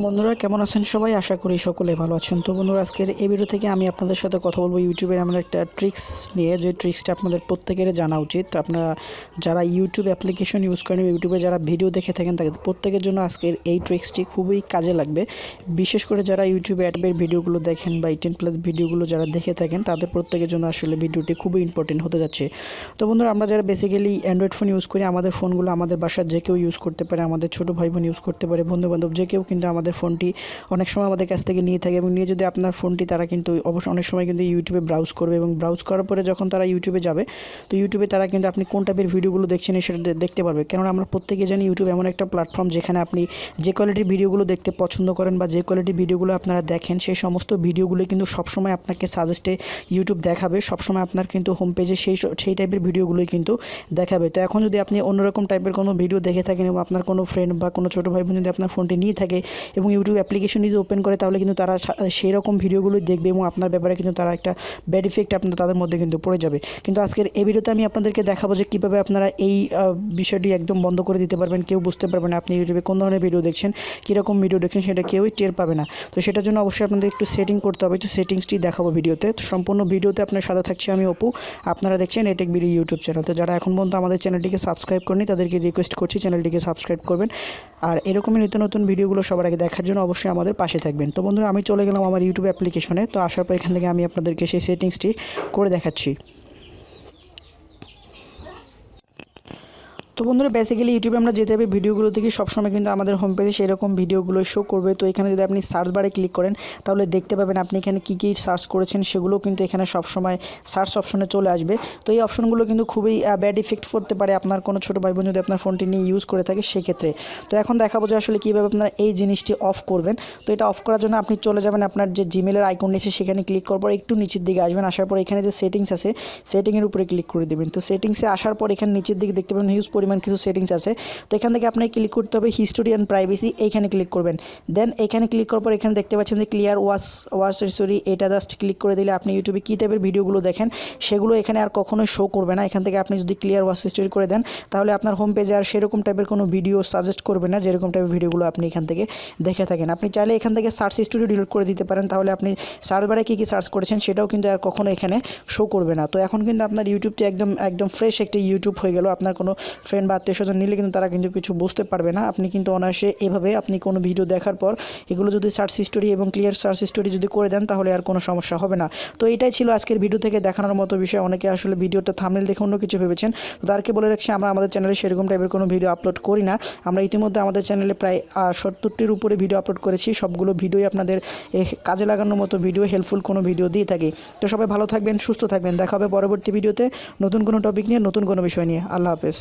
বন্ধুরা কেমন আছেন সবাই? আশা করি সকলে ভালো আছেন। তো বন্ধুরা, আজকের এই ভিডিও থেকে আমি আপনাদের সাথে কথা বলবো ইউটিউবের এমন একটা ট্রিক্স নিয়ে, যে ট্রিক্সটা আপনাদের প্রত্যেকের জানা উচিত। তো আপনারা যারা ইউটিউব অ্যাপ্লিকেশন ইউজ করেন, ইউটিউবে যারা ভিডিও দেখে থাকেন, তাদের প্রত্যেকের জন্য আজকের এই ট্রিক্সটি খুবই কাজে লাগবে। বিশেষ করে যারা ইউটিউবে অ্যাডের ভিডিওগুলো দেখেন বা 18+ ভিডিওগুলো যারা দেখে থাকেন, তাদের প্রত্যেকের জন্য আসলে ভিডিওটি খুবই ইম্পর্টেন্ট হতে যাচ্ছে। তো বন্ধুরা, আমরা যারা বেসিক্যালি অ্যান্ড্রয়েড ফোন ইউজ করি, আমাদের ফোনগুলো আমাদের বাসার যে কেউ ইউজ করতে পারে, আমাদের ছোটো ভাই বোন ইউজ করতে পারে, বন্ধুবান্ধব যে কেউ কিন্তু আমাদের ফোনটি অনেক সময় আমাদের কাছ থেকে নিয়ে থাকে, এবং নিয়ে যদি আপনার ফোনটি তারা কিন্তু অবশ্যই অনেক সময় কিন্তু ইউটিউবে ব্রাউজ করবে, এবং ব্রাউজ করার পরে যখন তারা ইউটিউবে যাবে, তো ইউটিউবে তারা কিন্তু আপনি কোন টাইপের ভিডিওগুলো দেখছেন সেটা দেখতে পারবে। কেননা আমরা প্রত্যেকে জানি ইউটিউব এমন একটা প্ল্যাটফর্ম যেখানে আপনি যে কোয়ালিটির ভিডিওগুলো দেখতে পছন্দ করেন বা যে কোয়ালিটির ভিডিওগুলো আপনারা দেখেন, সেই সমস্ত ভিডিওগুলো কিন্তু সবসময় আপনাকে সাজেস্টে ইউটিউব দেখাবে। সবসময় আপনার কিন্তু হোম পেজে সেই টাইপের ভিডিওগুলোই কিন্তু দেখাবে। তো এখন যদি আপনি অন্যরকম টাইপের কোনো ভিডিও দেখে থাকেন, এবং আপনার কোনো ফ্রেন্ড বা কোনো ছোটো ভাই বোন যদি আপনার ফোনটি নিয়ে থাকে এবং ইউটিউব অ্যাপ্লিকেশন যদি ওপেন করে, তাহলে কিন্তু তারা সেই রকম ভিডিওগুলোই দেখবে, এবং আপনার ব্যাপারে কিন্তু তারা একটা ব্যাড ইফেক্ট তাদের মধ্যে কিন্তু পড়ে যাবে। কিন্তু আজকের এই ভিডিওতে আমি আপনাদেরকে দেখাবো যে কীভাবে আপনারা এই বিষয়টি একদম বন্ধ করে দিতে পারবেন। কেউ বুঝতে পারবে না আপনি ইউটিউবে কোন ধরনের ভিডিও দেখছেন, কীরকম ভিডিও দেখছেন, সেটা কেউই টের পাবে না। তো সেটার জন্য অবশ্যই আপনাদের একটু সেটিং করতে হবে। তো সেটিংসটি দেখাবো ভিডিওতে। তো সম্পূর্ণ ভিডিওতে আপনার সাথে থাকছি আমি অপু। আপনারা দেখছেন এটেক ভিডিও ইউটিউব চ্যানেল। তো যারা এখন পর্যন্ত আমাদের চ্যানেলটিকে সাবস্ক্রাইব করেনি, তাদেরকে রিকোয়েস্ট করছি চ্যানেলটিকে সাবস্ক্রাইব করবেন, আর এরকমই নিত্য নতুন ভিডিওগুলো সবার আগে দেখার জন্য অবশ্যই আমাদের পাশে থাকবেন। তো বন্ধুরা, আমি চলে গেলাম আমার ইউটিউব অ্যাপ্লিকেশনে। তো আসার পর এখান থেকে আমি আপনাদেরকে সেই সেটিংসটি করে দেখাচ্ছি। তো বন্ধুরা, বেসিক্যালি ইউটিউবে আমরা যে টাইপের ভিডিওগুলো দেখি, সবসময় কিন্তু আমাদের হোম পেজে সেই রকম ভিডিওগুলো শো করবে। তো এখানে যদি আপনি সার্চ বারে ক্লিক করেন, তাহলে দেখতে পাবেন আপনি এখানে কী কী সার্চ করেছেন, সেগুলো কিন্তু এখানে সবসময় সার্চ অপশনে চলে আসবে। তো এই অপশনগুলো কিন্তু খুবই ব্যাড ইফেক্ট করতে পারে আপনার কোনো ছোটো ভাই বোন যদি আপনার ফোনটি নিয়ে ইউজ করে থাকে সেক্ষেত্রে। তো এখন দেখাবো যে আসলে কীভাবে আপনারা এই জিনিসটি অফ করবেন। তো এটা অফ করার জন্য আপনি চলে যাবেন আপনার যে জিমেলের আইকন নিচে, সেখানে ক্লিক করার পর একটু নিচের দিকে আসবেন। আসার পর এখানে যে সেটিংস আছে, সেটিংয়ের উপরে ক্লিক করে দেবেন। তো সেটিংসে আসার পর এখানে নিচের দিকে দেখতে পাবেন হিউজ পরিমাণ কিছু সেটিংস আছে। তো এখান থেকে আপনাকে ক্লিক করতে হবে হিস্টোরি অ্যান্ড প্রাইভেসি, এইখানে ক্লিক করবেন। দেন এখানে ক্লিক করার পর এখানে দেখতে পাচ্ছেন যে ক্লিয়ার ওয়াচ হিস্টোরি, এটা জাস্ট ক্লিক করে দিলে আপনি ইউটিউবে কী টাইপের ভিডিওগুলো দেখেন সেগুলো এখানে আর কখনোই শো করবে না। এখান থেকে আপনি যদি ক্লিয়ার ওয়াচ হিস্টোরি করে দেন, তাহলে আপনার হোম পেজে আর সেরকম টাইপের কোনো ভিডিও সাজেস্ট করবে না, যেরকম টাইপের ভিডিওগুলো আপনি এখান থেকে দেখে থাকেন। আপনি চাইলে এখান থেকে সার্চ হিস্টোরি ডিলিট করে দিতে পারেন, তাহলে আপনি সার্চ বারে কী কী সার্চ করেছেন সেটাও কিন্তু আর কখনো এখানে শো করবে না। তো এখন কিন্তু আপনার ইউটিউবটি একদম ফ্রেশ একটি ইউটিউব হয়ে গেল। আপনার কোনো ফ্রেন্ড বা আত্মীয়স্বজন নিলে কিন্তু তারা কিন্তু কিছু বুঝতে পারবে না। আপনি কিন্তু অনায়াসে এভাবে আপনি কোনো ভিডিও দেখার পর এগুলো যদি সার্চ হিস্টোরি এবং ক্লিয়ার সার্চ হিস্টোরি যদি করে দেন, তাহলে আর কোনো সমস্যা হবে না। তো এটাই ছিল আজকের ভিডিও থেকে দেখানোর মতো বিষয়। অনেকে আসলে ভিডিওটা থাম্বনেল দেখে অন্য কিছু ভেবেছেন। তো তাদেরকে বলে রাখছি, আমরা আমাদের চ্যানেলে সেরকম টাইপের কোনো ভিডিও আপলোড করি না। আমরা ইতিমধ্যে আমাদের চ্যানেলে প্রায় 70টির উপরে ভিডিও আপলোড করেছি। সবগুলো ভিডিওই আপনাদের কাজে লাগানোর মতো ভিডিও, হেল্পফুল কোনো ভিডিও দিয়ে থাকি। তো সবাই ভালো থাকবেন, সুস্থ থাকবেন। দেখা হবে পরবর্তী ভিডিওতে নতুন কোনো টপিক নিয়ে, নতুন কোনো বিষয় নিয়ে। আল্লাহ হাফেজ।